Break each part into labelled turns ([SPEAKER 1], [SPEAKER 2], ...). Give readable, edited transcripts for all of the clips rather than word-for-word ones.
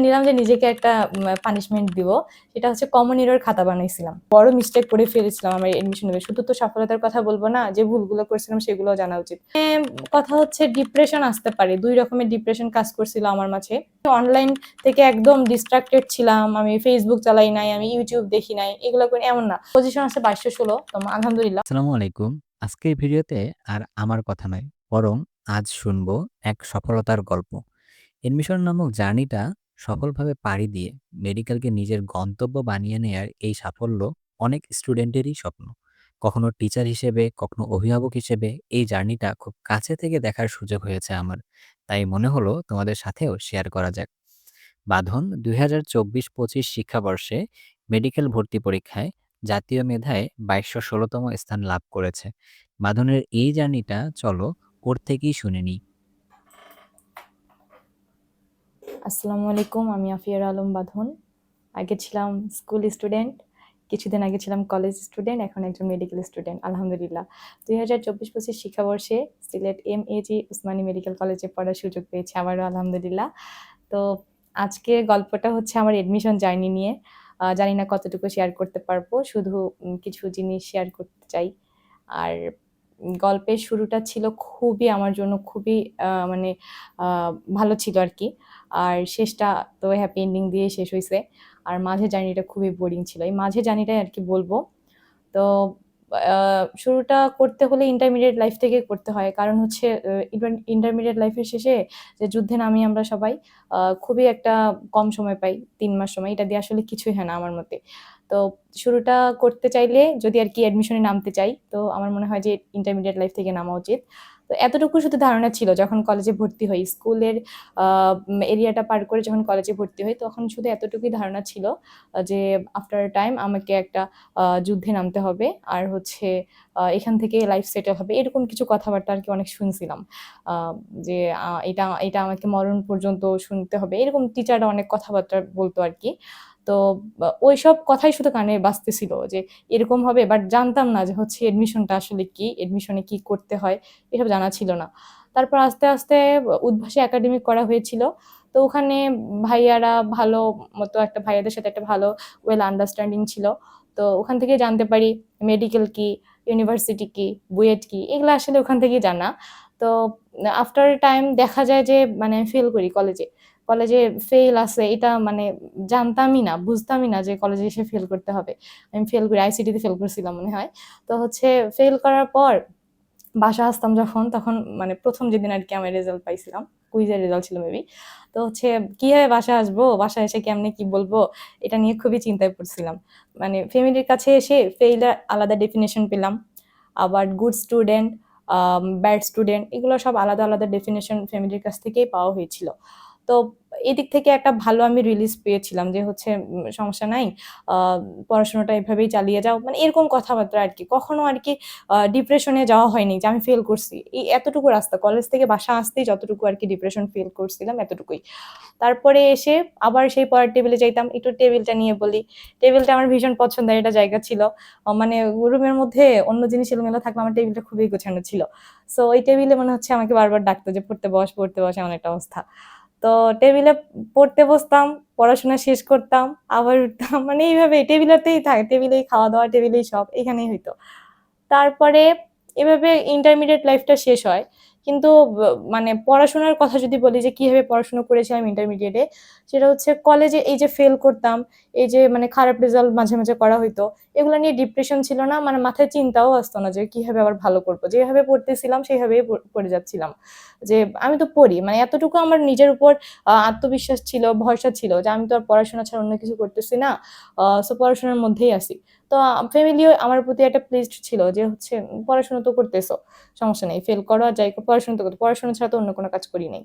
[SPEAKER 1] নিলাম যে নিজেকে একটা পানিশমেন্ট দিব, সেটা হচ্ছে কমন এরর খাতা বানাইছিলাম। বড় মিস্টেক করে ফেলেছিলাম আমার এডমিশনে। শুধু তো সফলতার কথা বলবো না, যে ভুলগুলো করছিলাম সেগুলো জানা উচিত। কথা হচ্ছে ডিপ্রেশন আসতে পারে, 2 রকমের ডিপ্রেশন কাজ করছিল আমার মাঝে। অনলাইন থেকে একদম ডিস্ট্রাক্টেড ছিলাম, আমি ফেসবুক চালাই নাই, আমি ইউটিউব দেখি নাই, এগুলো করে এমন না। পজিশন আছে 2216, তো আলহামদুলিল্লাহ।
[SPEAKER 2] আসসালামু আলাইকুম। আজকের ভিডিওতে আর আমার কথা নয়, বরং আজ শুনবো এক সফলতার গল্প। এডমিশন নামক জার্নিটা সফলভাবে পাড়ি দিয়ে মেডিকেলকে নিজের গন্তব্য বানিয়ে নেয়ার এই সাফল্য অনেক স্টুডেন্টেরই স্বপ্ন। কখনো টিচার হিসেবে, কখনো অভিভাবক হিসেবে এই জার্নিটা খুব কাছে থেকে দেখার সুযোগ হয়েছে আমার। তাই মনে হলো তোমাদের সাথেও শেয়ার করা যাক। বাঁধন ২০২৪-২৫ শিক্ষাবর্ষে মেডিকেল ভর্তি পরীক্ষায় জাতীয় মেধায় ২২১৬তম স্থান লাভ করেছে। বাঁধনের এই জার্নিটা চলো ওর থেকেই শুনে নিই।
[SPEAKER 1] আসসালামু আলাইকুম, আমি আফিয়ার আলম বাঁধন। আগে ছিলাম স্কুল স্টুডেন্ট, কিছুদিন আগে ছিলাম কলেজ স্টুডেন্ট, এখন একজন মেডিকেল স্টুডেন্ট আলহামদুলিল্লাহ। ২০২৪-২৫ শিক্ষাবর্ষে সিলেট এমএজি উসমানী মেডিকেল কলেজে পড়ার সুযোগ পেয়েছি আবারও আলহামদুলিল্লাহ। তো আজকে গল্পটা হচ্ছে আমার এডমিশন জার্নি নিয়ে। জানি না কতটুকু শেয়ার করতে পারবো, শুধু কিছু জিনিস শেয়ার করতে চাই। আর গল্পের শুরুটা ছিল খুবই আমার জন্য খুবই মানে ভালো ছিল আর কি। আর শেষটা তো হ্যাপি এন্ডিং দিয়ে শেষ হয়েছে। আর মাঝে জার্নিটা খুবই বোরিং ছিল, এই মাঝে জার্নিটাই আর কি বলবো। তো শুরুটা করতে হলে ইন্টারমিডিয়েট লাইফ থেকে করতে হয়, কারণ হচ্ছে ইন্টারমিডিয়েট লাইফের শেষে যে যুদ্ধে নামি আমরা সবাই, খুবই একটা কম সময় পাই, 3 মাস সময়, এটা দিয়ে আসলে কিছুই হয় না আমার মতে। তো শুরুটা করতে চাইলে যদি আর কি অ্যাডমিশনে নামতে চাই, তো আমার মনে হয় যে ইন্টারমিডিয়েট লাইফ থেকে নামা উচিত। তো এতটুকু শুধু ধারণা ছিল যখন কলেজে ভর্তি হই, স্কুলের এরিয়াটা পার করে যখন কলেজে ভর্তি হই, তখন শুধু এতটুকুই ধারণা ছিল যে আফটার টাইম আমাকে একটা যুদ্ধে নামতে হবে, আর হচ্ছে এখান থেকে লাইফ সেটেল হবে, এরকম কিছু কথাবার্তা আর কি অনেক শুনছিলাম। যে এটা এটা আমাকে মরণ পর্যন্ত শুনতে হবে, এরকম টিচাররা অনেক কথাবার্তা বলতো আর কি। তো ওইসব কথাই শুধু কানে বাজতেছিল যে এরকম হবে, বাট জানতাম না যে হচ্ছে এডমিশনটা আসলে কি, এডমিশনে কি করতে হয়, এসব জানা ছিল না। তারপর আস্তে আস্তে উদ্ভাসী একাডেমি করা হয়েছিল। তো ওখানে ভাইয়ারা ভালো মতো, একটা ভাইয়াদের সাথে একটা ভালো ওয়েল আন্ডারস্ট্যান্ডিং ছিল। তো ওখান থেকে জানতে পারি মেডিকেল কি, ইউনিভার্সিটি কি, বুয়েট কি, এগুলো আসলে ওখান থেকেই জানা। তো আফটার টাইম দেখা যায় যে মানে আমি ফেল করি কলেজে। কলেজে ফেল আছে এটা মানে জানতামই না, বুঝতামই না যে কলেজে এসে ফেল করতে হবে। আমি ফেল করি, আইসিটিতে ফেল করছিলাম মনে হয়। তো হচ্ছে ফেল করার পর বাসা আসতাম যখন, তখন মানে ১ম যেদিন আরকি আমি রেজাল্ট পাইছিলাম, কুইজের রেজাল্ট ছিল মেবি। তো হচ্ছে কিভাবে বাসায় আসবো, বাসায় এসে কেমনে কি বলবো, এটা নিয়ে খুবই চিন্তায় পড়ছিলাম। মানে ফ্যামিলির কাছে এসে ফেইলের আলাদা ডেফিনিশন পেলাম। আবার গুড স্টুডেন্ট, ব্যাড স্টুডেন্ট, এগুলো সব আলাদা, আলাদা ডেফিনিশন ফ্যামিলির কাছ থেকেই পাওয়া হয়েছিল। তো এদিক থেকে একটা ভালো আমি রিলিজ পেয়েছিলাম যে হচ্ছে সমস্যা নাই, আ পড়াশোনাটা এভাবেই চালিয়ে যাও। মানে এরকম কথাবার্তা আরকি। কখনো আরকি ডিপ্রেশনে যাওয়া হয়নি যে আমি ফেল করছি। এই এতটুকু রাস্তা, কলেজ থেকে বাসা আসতেই যতটুকু আরকি ডিপ্রেশন ফিল করছিলাম এতটুকুই। তারপরে এসে আবার সেই পড়ার টেবিলে যাইতাম। একটু টেবিলটা নিয়ে বলি। টেবিলটা আমার ভীষণ পছন্দের একটা জায়গা ছিল। মানে রুমের মধ্যে অন্য জিনিস এলোমেলো থাকলেও আমার টেবিলটা খুবই গোছানো ছিল। সো ওই টেবিলে মনে হচ্ছে আমাকে বারবার ডাকতো যে পড়তে বস এমন একটা অবস্থা। তো টেবিলে পড়তে বসতাম, পড়াশোনা শেষ করতাম, আবার উঠতাম। মানে এইভাবেই টেবিলেই খাওয়া-দাওয়া, টেবিলেই সব, এখানেই হইতো। তারপরে এভাবে ইন্টারমিডিয়েট লাইফটা শেষ হয়। কিন্তু মানে পড়াশোনার কথা যদি বলি যে কিভাবে পড়াশোনা করেছিলাম ইন্টারমিডিয়েটে, সেটা হচ্ছে কলেজে এই যে ফেল করতাম, এই যে মানে খারাপ রেজাল্ট মাঝে, মাঝে করা হইতো, এগুলো নিয়ে ডিপ্রেশন ছিল না। মানে মাথায় চিন্তাও আসতো না যে কিভাবে আবার ভালো করব। যেভাবে পড়তেছিলাম সেভাবেই পড়ে যাচ্ছিলাম। যে আমি তো পড়ি। মানে এতটুকু আমার নিজের উপর আত্মবিশ্বাস ছিল, ভরসা ছিল যে আমি তো আর পড়াশোনা ছাড়া অন্য কিছু করতেছি না। সো পড়াশোনার মধ্যেই আছি। তো ফ্যামিলিও আমার প্রতি একটা প্লিজড ছিল যে হচ্ছে পড়াশোনা তো করতেছো, সমস্যা নেই। ফেল করো আর যাই করো, পড়াশোনা তো করো। পড়াশোনা ছাড়া তো অন্য কোনো কাজ করি নাই।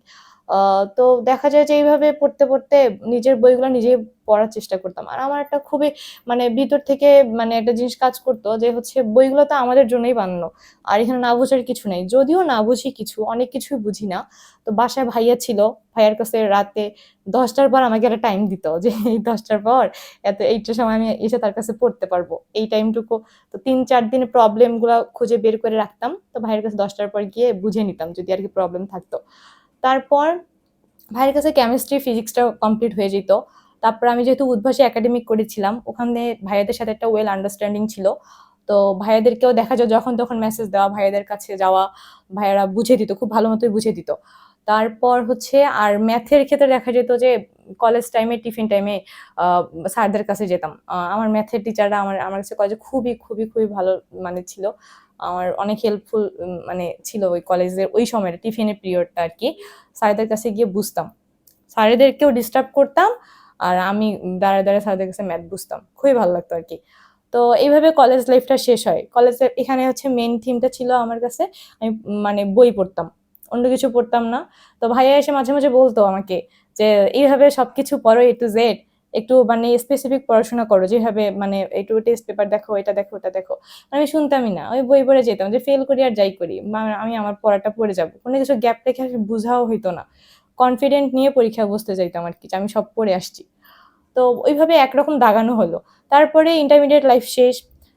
[SPEAKER 1] আ তো দেখা যায় যে এইভাবে পড়তে, পড়তে নিজের বইগুলা নিজেই পড়ার চেষ্টা করতাম। আর আমার একটা খুবই মানে ভিতর থেকে মানে একটা জিনিস কাজ করতো যে হচ্ছে বইগুলো তো আমাদের জন্যই বানানো। আর এখানে না বোঝার কিছু নাই। যদিও না বুঝি কিছু, অনেক কিছুই বুঝি না। তো বাসায় ভাইয়া ছিল। ভাইয়ার কাছে রাতে ১০ টার পর আমাকে একটা টাইম দিত যে এই ১০ টার পর এইটার সময় আমি এসে তার কাছে পড়তে পারবো। এই টাইমটুকু। তো ৩-৪ দিনে প্রবলেম গুলা খুঁজে বের করে রাখতাম। তো ভাইয়ের কাছে ১০ টার পর গিয়ে বুঝে নিতাম যদি আরকি প্রবলেম থাকতো। তারপর ভাইয়ের কাছে কেমিস্ট্রি, ফিজিক্সটা কমপ্লিট হয়ে যেত। তারপর আমি যেহেতু উদ্ভাসী একাডেমিক করেছিলাম, ওখানে ভাইয়াদের সাথে একটা ওয়েল আন্ডারস্ট্যান্ডিং ছিল। তো ভাইয়াদেরকেও দেখা যায় যখন তখন মেসেজ দেওয়া, ভাইয়াদের কাছে যাওয়া, ভাইয়ারা বুঝিয়ে দিত, খুব ভালো মতোই বুঝিয়ে দিত। তারপর হচ্ছে আর ম্যাথের ক্ষেত্রে দেখা যেত যে কলেজ টাইমে, টিফিন টাইমে স্যারদের কাছে যেতাম। আমার ম্যাথের টিচাররা আমার কাছে কলেজে খুবই, খুবই, খুবই ভালো মানে ছিল। আমার অনেক হেল্পফুল মানে ছিল ওই কলেজের ওই সময়টা, টিফিনের পিরিয়ডটা আরকি। স্যারদের কাছে গিয়ে বুঝতাম। স্যারেদেরকেও ডিস্টার্ব করতাম আর আমি দাঁড়ায়, দাঁড়ায় স্যারদের কাছে ম্যাথ বুঝতাম। খুবই ভালো লাগতো আরকি। তো এইভাবে কলেজ লাইফটা শেষ হয়। কলেজের এখানে হচ্ছে মেইন থিমটা ছিল আমার কাছে আমি মানে বই পড়তাম। অন্য কিছু পড়তাম না। তো ভাইয়া এসে মাঝে, মাঝে বলতো আমাকে যে, "এইভাবে সবকিছু পড়ো A to Z, একটু মানে স্পেসিফিক পড়াশোনা করো। যেভাবে মানে একটু টেস্ট পেপার দেখো, এটা দেখো, ওটা দেখো।" আমি শুনতামই না। ওই বই পড়ে যেতাম। যে ফেল করি আর যাই করি। আমি আমার পড়াটা পড়ে যাবো। কোনো কিছু গ্যাপ রেখে বুঝাও হইতো না। কনফিডেন্ট নিয়ে পরীক্ষায় বসতে যাইতাম আরকি যে আমি সব পড়ে আসছি। তো ওইভাবে একরকম দাগানো হলো। তারপরে ইন্টারমিডিয়েট লাইফ শেষ।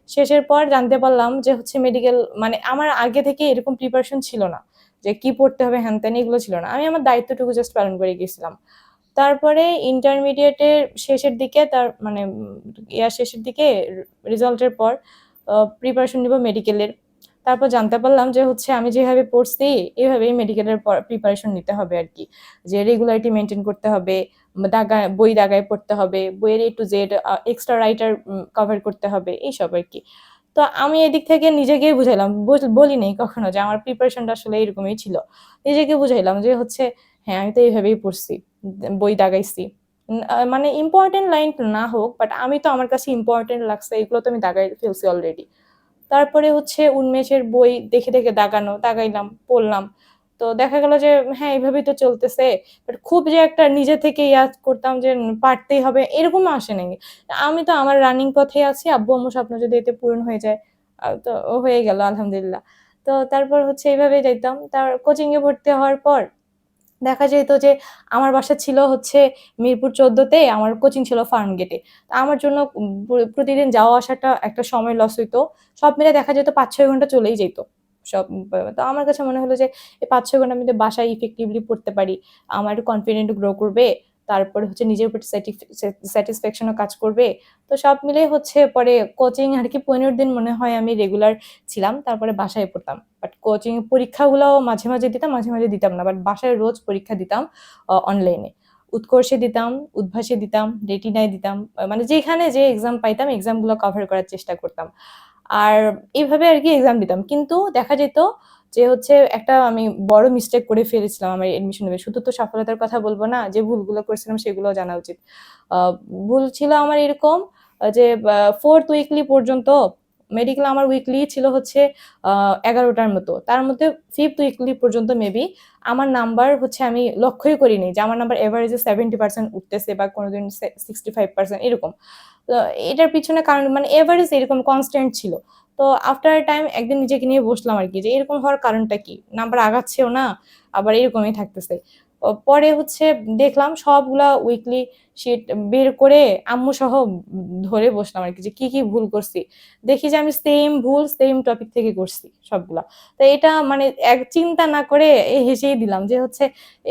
[SPEAKER 1] শেষের পর জানতে পারলাম যে হচ্ছে মেডিকেল মানে আমার আগে থেকে এরকম প্রিপারেশন ছিল না। যে কি পড়তে হবে হ্যান-ত্যান এগুলো ছিল না। আমি আমার দায়িত্বটুকু জাস্ট পালন করে গেছিলাম। তারপরে ইন্টারমিডিয়েটের শেষের দিকে তার মানে ইয়ার শেষের দিকে রেজাল্টের পর প্রিপারেশন নিব মেডিকেলের। তারপর জানতে পারলাম যে হচ্ছে আমি যেভাবে পড়ছি এভাবেই মেডিকেলের প্রিপারেশন নিতে হবে আরকি। যে রেগুলারিটি মেইনটেইন করতে হবে, বই দাগায় পড়তে হবে, বইয়ের A to Z extra writer cover করতে হবে এইসব আরকি। তো আমি এদিক থেকে নিজেকেই বুঝাইলাম। বলি নাই কখনো যে আমার প্রিপারেশনটা আসলে এরকমই ছিল। নিজেকে বুঝাইলাম যে হচ্ছে হ্যাঁ, আমি তো এভাবেই পড়ছি। বই দাগাইছি। মানে ইম্পোর্টেন্ট লাইন না হোক, বাট আমি তো আমার কাছে ইম্পোর্টেন্ট লাগছে এগুলো তো আমি দাগাই ফেলছি অলরেডি। তারপরে হচ্ছে উন্মেষের বই দেখে, দেখে দাগানো, দাগাইলাম, পড়লাম। তো দেখা গেল যে হ্যাঁ, এভাবেই তো চলতেছে। বাট খুব যে একটা নিজে থেকে ইয়াদ করতাম যে পারতেই হবে এরকমও আসে নাই। আমি তো আমার রানিং পথেই আছি। আব্বু-আম্মুর স্বপ্ন যদি এতে পূরণ হয়ে যায়, তো হয়ে গেল আলহামদুলিল্লাহ। তো তারপর হচ্ছে এভাবেই যাইতাম। কোচিং এ ভর্তি হওয়ার পর দেখা যেত যে আমার বাসা ছিল হচ্ছে মিরপুর ১৪ তে, আমার কোচিং ছিল ফার্মগেটে। তো আমার জন্য প্রতিদিন যাওয়া আসাটা একটা সময় লস হইতো। সব মিলে দেখা যেত ৫-৬ ঘন্টা চলেই যাইত। সব তো আমার কাছে মনে হলো যে এই ৫-৬ ঘন্টা আমি যদি বাসায় ইফেক্টিভলি পড়তে পারি, আমার একটু কনফিডেন্ট গ্রো করবে। তারপরে হচ্ছে নিজের প্রতি স্যাটিসফ্যাকশন ও কাজ করবে। তো সব মিলিয়ে হচ্ছে পরে কোচিং আরকি ১৫ দিন মনে হয় আমি রেগুলার ছিলাম। তারপরে বাসায় পড়তাম। বাট কোচিং পরীক্ষাগুলাও মাঝে, মাঝে দিতাম, মাঝে, মাঝে দিতাম না। বাট বাসায় রোজ পরীক্ষা দিতাম অনলাইনে। উৎকর্ষে দিতাম, উদ্ভাসে দিতাম, রেটিনায় দিতাম। মানে যেখানে যে এক্সাম পাইতাম এক্সামগুলো কভার করার চেষ্টা করতাম। আর এভাবে আরকি এক্সাম দিতাম। কিন্তু দেখা যেত যে হচ্ছে একটা আমি বড় মিস্টেক করে ফেলেছিলাম আমার এডমিশন এ। শুধু তো সফলতার কথা বলব না, যে ভুলগুলো করছিলাম সেগুলোও জানা উচিত। আ ভুল ছিল আমার এরকম যে 4th উইকলি পর্যন্ত মেডিকেল আমার উইকলি ছিল হচ্ছে আ ১১ টার মতো। তার মধ্যে 5th উইকলি পর্যন্ত মেবি আমার নাম্বার হচ্ছে আমি লক্ষ্যই করিনি যে আমার নাম্বার এভারেজে 70% উঠতেছে বা কোনদিন 65% এরকম। তো এটার পিছনে কারণ মানে এভারেজ এরকম কনস্ট্যান্ট ছিল। তো আফটার আ টাইম একদিন নিজেকে নিয়ে বসলাম আরকি যে এরকম হওয়ার কারণটা কি? নাম্বার আগাচ্ছেও না, আবার এরকমই থাকতেছে। পরে হচ্ছে দেখলাম সবগুলা উইকলি শিট বের করে আম্মুসহ ধরে বসলাম আরকি যে কি, কি ভুল করছি। দেখি যে আমি সেম ভুল সেম টপিক থেকে করছি সবগুলা। তো এটা মানে চিন্তা না করে হেসেই দিলাম যে হচ্ছে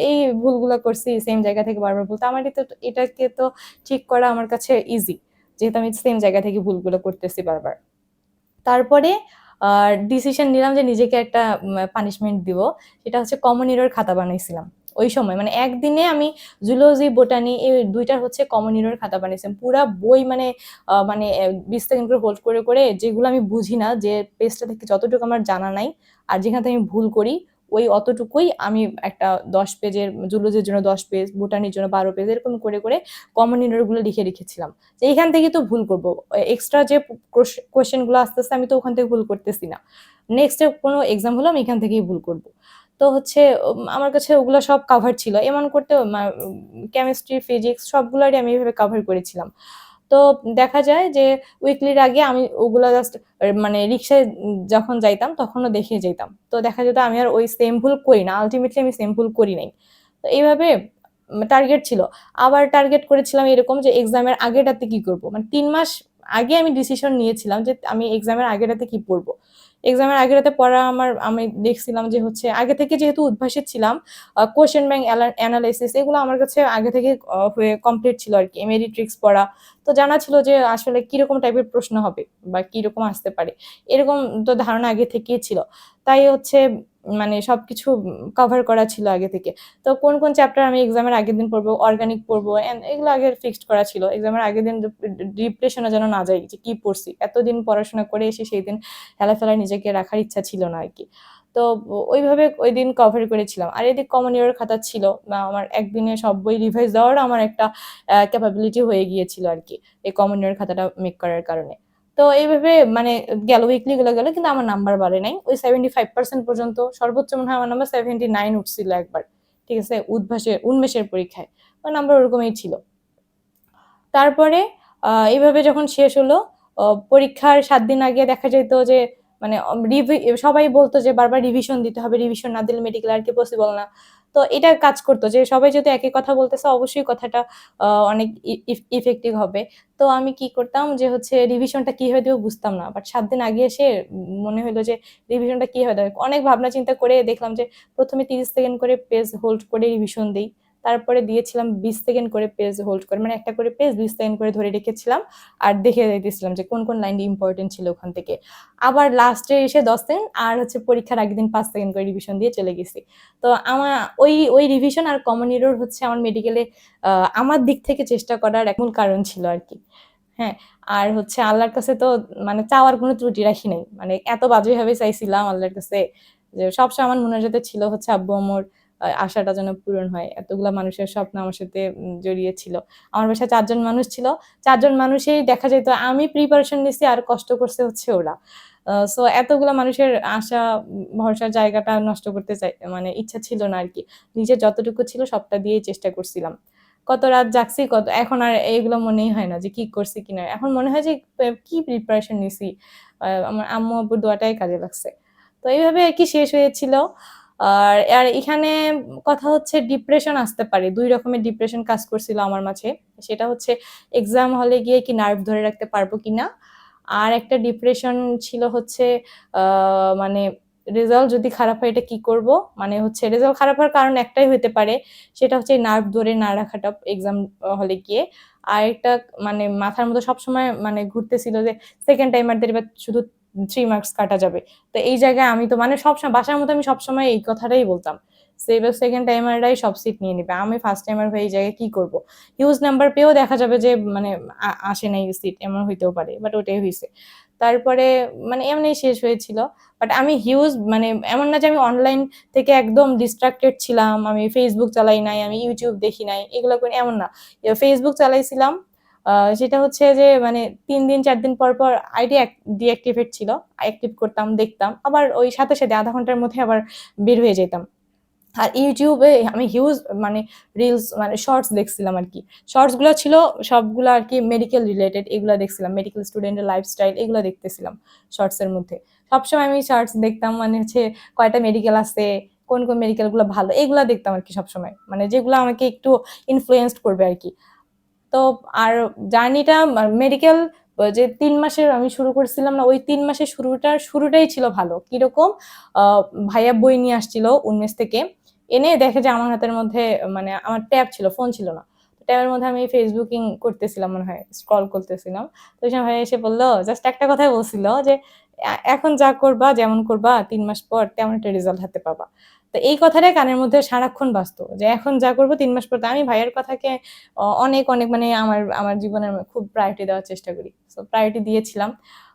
[SPEAKER 1] এই ভুলগুলা করছি সেম জায়গা থেকে বারবার ভুল। তো আমার এটাকে তো ঠিক করা আমার কাছে ইজি। যেহেতু আমি সেম জায়গা থেকে ভুলগুলো করতেছি বারবার। তারপরে আ ডিসিশন নিলাম যে নিজেকে একটা পানিশমেন্ট দিব। সেটা হচ্ছে কমন এরর খাতা বানাইছিলাম। ওই সময় মানে একদিনে আমি জুলজি, বোটানি এই ২ টার হচ্ছে কমন এরর খাতা বানাইছিলাম। পুরা বই মানে মানে ২০ সেকেন্ড করে হোল্ড করে, করে যেগুলো আমি বুঝি না, যে পেজটা থেকে যতটুকু আমার জানা নাই আর যেখান থেকে আমি ভুল করি ওই অতটুকুই আমি একটা ১০ পেজের জুলজির জন্য ১০ পেজ, বোটানির জন্য ১২ পেজ এরকম করে, করে কমন এরর গুলো লিখে রেখেছিলাম। যে এইখান থেকেই তো ভুল করব। এক্সট্রা যে কোয়েশ্চেন গুলো আসতেছে আমি তো ওখান থেকে ভুল করতেছি না। নেক্সট এ কোনো এক্সাম হলে আমি এখান থেকেই ভুল করব। তো হচ্ছে আমার কাছে ওগুলো সব কাভার ছিল। এমন করতে কেমিস্ট্রি, ফিজিক্স সবগুলারই আমি এভাবে কাভার করেছিলাম। তো দেখা যায় যে উইকলির আগে আমি ওগুলা জাস্ট মানে রিক্সায় যখন যাইতাম তখনও দেখে যাইতাম। তো দেখা যেত আমি আর ওই সেম ভুল করি না। আল্টিমেটলি আমি সেম ভুল করি নাই। তো এইভাবে টার্গেট ছিল। আবার টার্গেট করেছিলাম এরকম যে এক্সামের আগেরটাতে কি করব? মানে ৩ মাস আগে আমি ডিসিশন নিয়েছিলাম যে আমি এক্সামের আগের রাতে কি পড়বো। এক্সামের আগের রাতে পড়া আমি দেখছিলাম যে হচ্ছে আগে থেকে যেহেতু উদ্ভাসে ছিলাম, কোয়েশ্চেন ব্যাংক অ্যানালাইসিস এগুলো আমার কাছে আগে থেকে হয়ে কমপ্লিট ছিল আরকি। মেরিট্রিক্স পড়া। তো জানা ছিল যে আসলে কিরকম টাইপের প্রশ্ন হবে বা কিরকম আসতে পারে। এরকম তো ধারণা আগে থেকেই ছিল। তাই হচ্ছে মানে সবকিছু কভার করা ছিল আগে থেকে। তো কোন চ্যাপ্টার আমি এক্সামের আগের দিন পড়বো, অর্গানিক পড়বো এগুলো আগে ফিক্সড করা ছিল। এক্সামের আগের দিন ডিপ্রেশনে যেন না যাই যে কি পড়ছি। এতদিন পড়াশোনা করে এসে সেই দিন হেলাফেলায় নিজেকে রাখার ইচ্ছা ছিল না আরকি। তো ওইভাবে ওইদিন কভার করেছিলাম। আর এদিকে কমন ইয়ারের খাতা ছিল। আমার একদিনে সব বই রিভাইজ দেওয়ারও আমার একটা ক্যাপাবিলিটি হয়ে গিয়েছিল আরকি। এই কমন ইয়ারের খাতাটা মেক করার কারণে। তো এইভাবে মানে গেল উইকলি গুলো গেল কিন্তু আমার নাম্বার বাড়ে নাই। ওই 75% পর্যন্ত সর্বোচ্চ মনে হয় আমার নাম্বার 79 উঠছিল একবার। ঠিক আছে? উন্মেষের পরীক্ষায়। আমার নাম্বার ওরকমই ছিল। তারপরে এভাবে যখন শেষ হলো, পরীক্ষার ৭ দিন আগে দেখা যেত যে মানে সবাই বলতো যে বারবার রিভিশন দিতে হবে। রিভিশন না দিলে মেডিকেল আর কি পসিবল না। তো এটা কাজ করতো যে সবাই যেহেতু একই কথা বলতেছে অবশ্যই কথাটা অনেক ইফেক্টিভ হবে। তো আমি কি করতাম যে হচ্ছে রিভিশনটা কিভাবে দিব বুঝতাম না। বাট ৭ দিন আগে এসে মনে হলো যে রিভিশনটা কিভাবে দেব? অনেক ভাবনা চিন্তা করে দেখলাম যে ১ম এ ৩০ সেকেন্ড করে পেজ হোল্ড করে রিভিশন দেই। তারপরে দিয়েছিলাম ২০ সেকেন্ড করে পেজ হোল্ড করে, মানে একটা করে পেজ ২০ সেকেন্ড করে ধরে রেখেছিলাম আর দেখে যাইতেছিলাম যে কোন লাইনটা ইম্পর্টেন্ট ছিল ওখান থেকে। আবার লাস্টে এসে ১০ সেকেন্ড আর হচ্ছে পরীক্ষার আগের দিন ৫ সেকেন্ড করে রিভিশন দিয়ে চলে গেছি। তো ওই রিভিশন আর কমন এরর হচ্ছে আমার মেডিকেলে আমার দিক থেকে চেষ্টা করার এক মূল কারণ ছিল আরকি। হ্যাঁ? আর হচ্ছে আল্লাহর কাছে তো মানে চাওয়ার কোনো ত্রুটি রাখি নাই। মানে এত বাজেভাবে চাইছিলাম আল্লাহর কাছে যে সবসময় আমার মুনাজাতে ছিল হচ্ছে আব্বু-আম্মুর আশাটা যেন পূরণ হয়। এতগুলা মানুষের স্বপ্ন আমার সাথে জড়িয়ে ছিল। আমার বাসায় ৪ জন মানুষ ছিল। ৪ জন মানুষেই দেখা যেত আমি প্রিপারেশন নিছি আর কষ্ট করছে হচ্ছে ওরা। সো এতগুলা মানুষের আশা ভরসার জায়গাটা নষ্ট করতে মানে ইচ্ছা ছিল না আরকি। নিজের যতটুকু ছিল সবটা দিয়েই চেষ্টা করছিলাম। কত রাত জাগছি এখন আর এইগুলো মনেই হয় না যে কি করছি কি না। এখন মনে হয় যে কি প্রিপারেশন নিছি। আমার আম্মু-আব্বুর দোয়াটাই কাজে লাগছে। তো এইভাবে আরকি শেষ হয়েছিল। আর এখানে কথা হচ্ছে ডিপ্রেশন আসতে পারে। ২ রকমের ডিপ্রেশন কাজ করছিল আমার মাঝে। সেটা হচ্ছে এক্সাম হলে গিয়ে কি নার্ভ ধরে রাখতে পারবো কিনা। আর একটা ডিপ্রেশন ছিল হচ্ছে আ মানে রেজাল্ট যদি খারাপ হয় এটা কি করব? মানে হচ্ছে রেজাল্ট খারাপ হওয়ার কারণ একটাই হইতে পারে। সেটা হচ্ছে নার্ভ ধরে না রাখাটা এক্সাম হলে গিয়ে। আরেকটা মানে মাথার মধ্যে সবসময় মানে ঘুরতেছিল যে সেকেন্ড টাইমারদের এবার শুধু 3 মার্কস কাটা যাবে। তো এই জায়গায় আমি তো মানে সবসময় বাসার মধ্যে আমি সবসময় এই কথাটাই বলতাম। এবার সেকেন্ড টাইমাররাই সব সিট নিয়ে নিবে। আমি ফার্স্ট টাইমার হয়ে এই জায়গায় কি করব? হিউজ নাম্বার পেয়েও দেখা যাবে যে মানে আসে নাই সিট এমন হইতেও পারে। বাট ওটাই হইছে। তারপরে মানে এমনিই শেষ হয়েছিল। বাট আমি হিউজ মানে এমন না যে আমি অনলাইন থেকে একদম ডিস্ট্রাক্টেড ছিলাম। আমি Facebook চালাই নাই, আমি YouTube দেখি নাই। এগুলো করি এমন না। Facebook চালাইছিলাম। সেটা হচ্ছে যে মানে ৩ দিন ৪ দিন পর আইডি ডিঅ্যাক্টিভেট ছিল। অ্যাক্টিভ করতাম, দেখতাম। আবার ওই সাথে ০.৫ ঘন্টার মধ্যে আবার বের হয়ে যেতাম। আর YouTube এ আমি হিউজ মানে রিলস মানে শর্টস দেখছিলাম আরকি। শর্টস গুলা ছিল সবগুলা আরকি মেডিকেল রিলেটেড এগুলা দেখছিলাম। মেডিকেল স্টুডেন্টের লাইফস্টাইল এগুলা দেখতেছিলাম শর্টস এর মধ্যে। সবসময় আমি শর্টস দেখতাম মানে হচ্ছে কয়টা মেডিকেল আছে, কোন মেডিকেল গুলো ভালো এগুলা দেখতাম আরকি সবসময়। মানে যেগুলা আমাকে একটু ইনফ্লুয়েন্সড করবে আরকি। তো আর জার্নিটা মেডিকেল যে ৩ মাসের আমি শুরু করছিলাম না, ওই ৩ মাসের শুরুটাই ছিল ভালো। কিরকম? আ ভাইয়া বই নিয়ে আসছিল উনমেষ থেকে। এনে দেখে যে আমার হাতের মধ্যে মানে আমার ট্যাব ছিল, ফোন ছিল না। ট্যাবের মধ্যে আমি ফেসবুকিং করতেছিলাম মনে হয়, স্ক্রল করতেছিলাম। তো ওই সময় ভাইয়া এসে বলল, জাস্ট একটা কথাই বলছিল যে, এখন যা করবা, যেমন করবা ৩ মাস পর তেমন একটা রেজাল্ট হাতে পাবা।" তো এই কথাটাই কানের মধ্যে সারাক্ষণ বাজতো যে, এখন যা করব ৩ মাস পর আমি ভাইয়ার কথাকে অনেক মানে আমার জীবনের খুব প্রায়োরিটি দেওয়ার চেষ্টা করি। সো প্রায়োরিটি দিয়েছিলাম।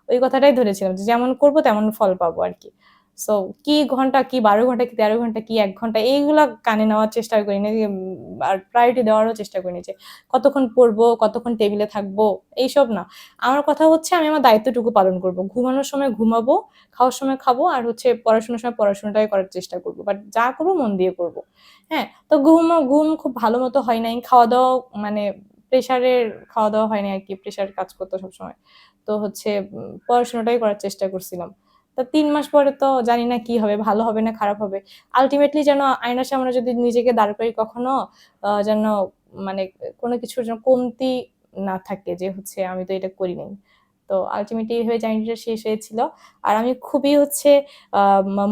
[SPEAKER 1] ওই কথাটাই ধরেছিলাম যে যেমন করব তেমন ফল পাবো আরকি। সো কি ঘন্টা, কি ১২ ঘন্টা, কি ১৩ ঘন্টা, কি ১ ঘন্টা এইগুলা কানে নেওয়ার চেষ্টা করিনি যে আর প্রায়োরিটি দেওয়ারও চেষ্টা করিনি যে কতক্ষণ পড়বো, কতক্ষণ টেবিলে থাকবো এইসব না। আমার কথা হচ্ছে আমি আমার দায়িত্বটুকু পালন করব। ঘুমানোর সময় ঘুমাবো, খাওয়ার সময় খাবো আর হচ্ছে পড়াশোনার সময় পড়াশোনাটাই করার চেষ্টা করব। বাট যা করব মন দিয়ে করব। হ্যাঁ? তো ঘুম খুব ভালো মতো হয় নাই। খাওয়া-দাওয়াও মানে প্রেশারের খাওয়া-দাওয়া হয় নাই আরকি। প্রেশার কাজ করত সবসময়। তো হচ্ছে পড়াশোনাটাই করার চেষ্টা করছিলাম। তো ৩ মাস পরে তো জানি না কি হবে, ভালো হবে না খারাপ হবে। আল্টিমেটলি যেন আয়নার সামনে যদি নিজেকে দাঁড় করাই কখনো যেন মানে কোনো কিছুর যেন কমতি না থাকে যে হচ্ছে আমি তো এটা করি নাই। তো আলটিমেটলি এইভাবে জার্নিটা শেষ হয়েছিল। আর আমি খুবই হচ্ছে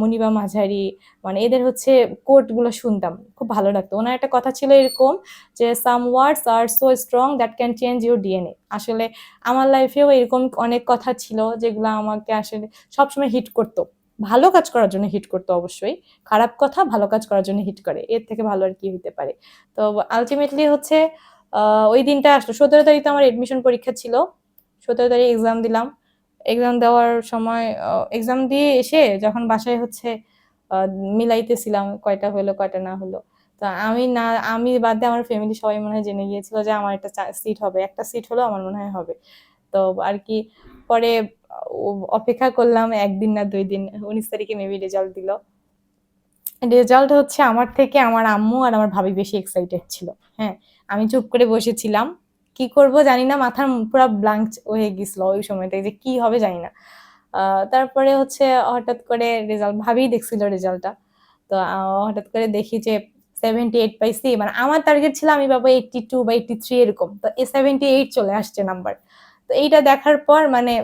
[SPEAKER 1] মুনিবা মাঝারি মানে এদের হচ্ছে কোটগুলো শুনতাম, খুব ভালো লাগতো। ওনার একটা কথা ছিল এরকম যে some words are so strong that can change your DNA. আসলে আমার লাইফেও এরকম অনেক কথা ছিল যেগুলো আমাকে আসলে সবসময় হিট করতো, ভালো কাজ করার জন্য হিট করতো অবশ্যই। খারাপ কথা ভালো কাজ করার জন্য হিট করে, এর থেকে ভালো আর কি হতে পারে। তো আলটিমেটলি হচ্ছে ওই দিনটা আসলো 17 তারিখ তো আমার এডমিশন পরীক্ষা ছিল। 17 তারিখ এক্সাম দিলাম। এক্সাম দেওয়ার সময় এক্সাম দিয়ে এসে যখন বাসায় হচ্ছে মিলাইতেছিলাম কয়টা হলো কয়টা না হলো, তো আমি বাদ দিয়ে আমার ফ্যামিলি সবাই মনে হয় জেনে গিয়েছিল যে আমার একটা সিট হবে, একটা সিট হলো আমার মনে হয় হবে। তো আর কি পরে অপেক্ষা করলাম 1 দিন না 2 দিন, 19 তারিখে মেবি রেজাল্ট দিল। রেজাল্ট হচ্ছে আমার থেকে আমার আম্মু আর আমার ভাবি বেশি এক্সাইটেড ছিল। হ্যাঁ, আমি চুপ করে বসেছিলাম, কি করব জানি না, মাথার পুরো ব্ল্যাঙ্ক হয়ে গেছিল ওই সময়টায় যে কি হবে জানি না। তারপরে হচ্ছে হঠাৎ করে রেজাল্ট, ভাবি দেখছিল রেজাল্টটা। তো হঠাৎ করে দেখি যে 78 পাইছি, মানে আমার টার্গেট ছিল আমি পাবো 82 বা 83 এরকম, তো 78 চলে আসছে নাম্বার। তো এইটা দেখার পর মানে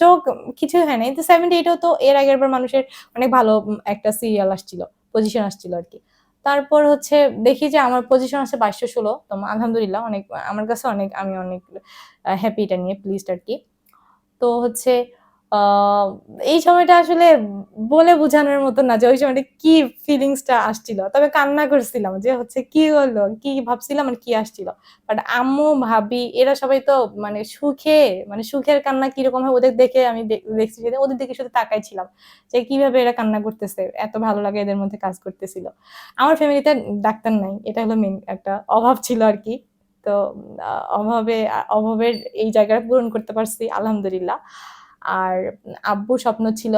[SPEAKER 1] চোখ কিছু হয় নাই। তো 78ও তো এর আগের বার মানুষের অনেক ভালো একটা সিরিয়াল আসছিল, পজিশন আসছিল আর কি। তারপর হচ্ছে দেখি যে আমার পজিশন আছে 2216, তো আলহামদুলিল্লাহ অনেক, আমার কাছে অনেক, আমি অনেক হ্যাপি এটা নিয়ে, প্লিজড আর কি। তো হচ্ছে আহ, এই সময়টা আসলে বলে বোঝানোর মতো না যে ওই সময়টা কি ফিলিংসটা আসছিল, তবে কান্না করছিলাম যে হচ্ছে কি হলো, কি ভাবছিলাম আর কি আসছিল। বাট আম্মু ভাবি এরা সবাই তো মানে সুখে, মানে সুখের কান্না কিরকম হয় ওদের দেখে আমি দেখছি, সেদিন ওদের দিকে শুধু তাকাইছিলাম যে কিভাবে এরা কান্না করতেছে, এত ভালো লাগে এদের মধ্যে কাজ করতেছিল। আমার ফ্যামিলিতে ডাক্তার নাই, এটা হলো মেন একটা অভাব ছিল আর কি। তো অভাবের এই জায়গাটা পূরণ করতে পারছি আলহামদুলিল্লাহ। আর আব্বু স্বপ্ন ছিল,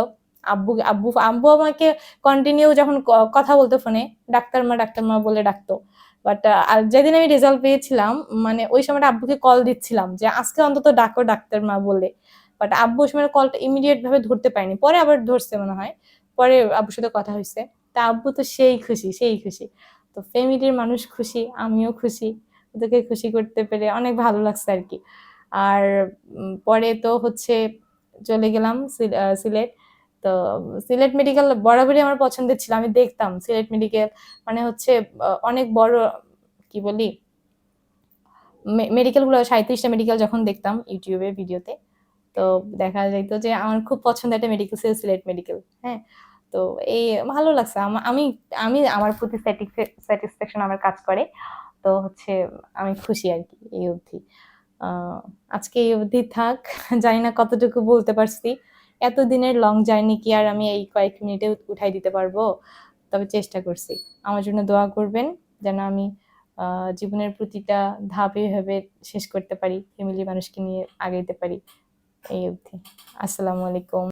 [SPEAKER 1] আব্বু আব্বু আব্বু আমাকে কন্টিনিউ যখন কথা বলতো ফোনে ডাক্তার মা বলে ডাকতো। বাট যেদিন আমি রেজাল্ট পেয়েছিলাম মানে ওই সময়টা আব্বুকে কল দিচ্ছিলাম যে আজকে অন্তত ডাকো ডাক্তার মা বলে। বাট আব্বু ওই সময় কলটা ইমিডিয়েট ভাবে ধরতে পারেনি, পরে আবার ধরছে মনে হয়, পরে আব্বুর সাথে কথা হয়েছে। তা আব্বু তো সেই খুশি সেই খুশি। তো ফ্যামিলির মানুষ খুশি, আমিও খুশি, ওদেরকে খুশি করতে পেরে অনেক ভালো লাগছে আর কি। আর পরে তো হচ্ছে চলে গেলাম সিলেট। তো সিলেট মেডিকেল বরাবরই আমার পছন্দের ছিল, আমি দেখতাম সিলেট মেডিকেল মানে হচ্ছে অনেক বড়, কি বলি, মেডিকেল গুলো 37টা মেডিকেল যখন দেখতাম ইউটিউবে ভিডিওতে, তো দেখা যাইতো যে আমার খুব পছন্দের একটা মেডিকেল ছিল সিলেট মেডিকেল। হ্যাঁ, তো এই ভালো লাগছে আমি আমি আমার প্রতি স্যাটিসফ্যাকশন আমার কাজ করে। তো হচ্ছে আমি খুশি আর কি এই অবধি। আহ, আজকে এই অবধি থাক। জানি না কতটুকু বলতে পারছি, এতদিনের লং জার্নি কি আর আমি এই কয়েক মিনিটে উঠাই দিতে পারবো, তবে চেষ্টা করছি। আমার জন্য দোয়া করবেন যেন আমি জীবনের প্রতিটা ধাপ এভাবে শেষ করতে পারি, ফ্যামিলি মানুষকে নিয়ে আগাইতে পারি। এই অবধি। আসসালামু আলাইকুম।